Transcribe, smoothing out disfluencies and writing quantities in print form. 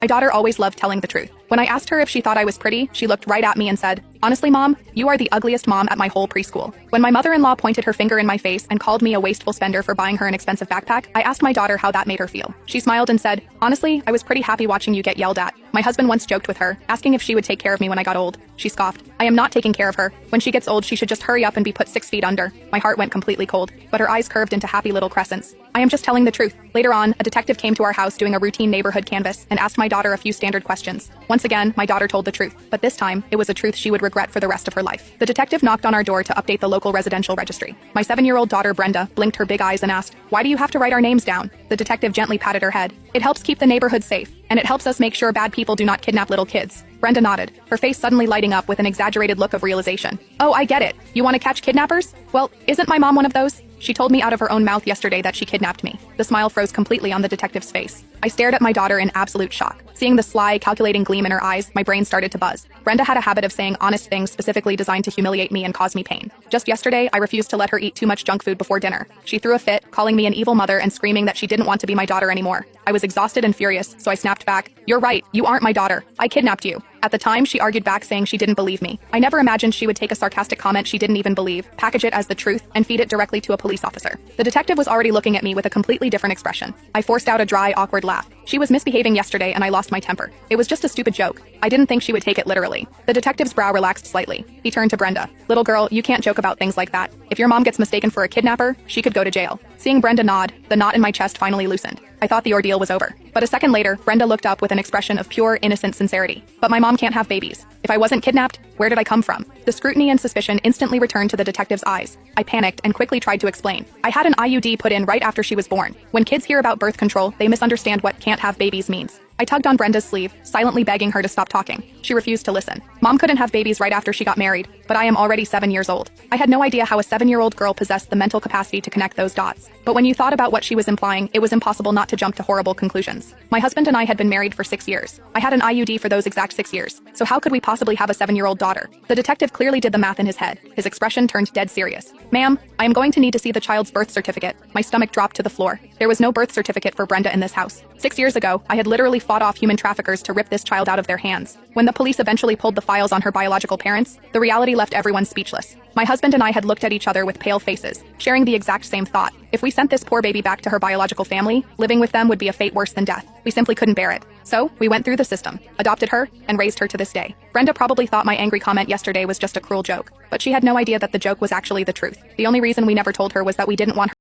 My daughter always loved telling the truth. When I asked her if she thought I was pretty, she looked right at me and said, "Honestly, Mom, you are the ugliest mom at my whole preschool." When my mother-in-law pointed her finger in my face and called me a wasteful spender for buying her an expensive backpack, I asked my daughter how that made her feel. She smiled and said, "Honestly, I was pretty happy watching you get yelled at." My husband once joked with her, asking if she would take care of me when I got old. She scoffed, "I am not taking care of her. When she gets old, she should just hurry up and be put 6 feet under." My heart went completely cold, but her eyes curved into happy little crescents. I am just telling the truth. Later on, a detective came to our house doing a routine neighborhood canvass and asked my daughter a few standard questions. Once again, my daughter told the truth, but this time, it was a truth she would regret for the rest of her life. The detective knocked on our door to update the local residential registry. My 7-year-old daughter Brenda blinked her big eyes and asked, "Why do you have to write our names down?" The detective gently patted her head. "It helps keep the neighborhood safe, and it helps us make sure bad people do not kidnap little kids." Brenda nodded, her face suddenly lighting up with an exaggerated look of realization. "Oh, I get it. You want to catch kidnappers? Well, isn't my mom one of those? She told me out of her own mouth yesterday that she kidnapped me." The smile froze completely on the detective's face. I stared at my daughter in absolute shock. Seeing the sly, calculating gleam in her eyes, my brain started to buzz. Brenda had a habit of saying honest things specifically designed to humiliate me and cause me pain. Just yesterday, I refused to let her eat too much junk food before dinner. She threw a fit, calling me an evil mother and screaming that she didn't want to be my daughter anymore. I was exhausted and furious, so I snapped back, "You're right, you aren't my daughter. I kidnapped you." At the time, she argued back saying she didn't believe me. I never imagined she would take a sarcastic comment she didn't even believe, package it as the truth, and feed it directly to a police officer. The detective was already looking at me with a completely different expression. I forced out a dry, awkward laugh. She was misbehaving yesterday and I lost my temper. It was just a stupid joke. I didn't think she would take it literally. The detective's brow relaxed slightly. He turned to Brenda. "Little girl, you can't joke about things like that. If your mom gets mistaken for a kidnapper, she could go to jail." Seeing Brenda nod, the knot in my chest finally loosened. I thought the ordeal was over. But a second later, Brenda looked up with an expression of pure, innocent sincerity. "But my mom can't have babies. If I wasn't kidnapped, where did I come from?" The scrutiny and suspicion instantly returned to the detective's eyes. I panicked and quickly tried to explain. "I had an IUD put in right after she was born. When kids hear about birth control, they misunderstand what can't have babies means." I tugged on Brenda's sleeve, silently begging her to stop talking. She refused to listen. Mom couldn't have babies right after she got married, but I am already 7 years old. I had no idea how a 7-year-old girl possessed the mental capacity to connect those dots. But when you thought about what she was implying, it was impossible not to jump to horrible conclusions. My husband and I had been married for 6 years. I had an IUD for those exact 6 years. So how could we possibly have a 7-year-old daughter? The detective clearly did the math in his head. His expression turned dead serious. "Ma'am, I am going to need to see the child's birth certificate." My stomach dropped to the floor. There was no birth certificate for Brenda in this house. 6 years ago, I had literally fought off human traffickers to rip this child out of their hands. When the police eventually pulled the files on her biological parents, the reality left everyone speechless. My husband and I had looked at each other with pale faces, sharing the exact same thought. If we sent this poor baby back to her biological family, living with them would be a fate worse than death. We simply couldn't bear it. So, we went through the system, adopted her, and raised her to this day. Brenda probably thought my angry comment yesterday was just a cruel joke, but she had no idea that the joke was actually the truth. The only reason we never told her was that we didn't want her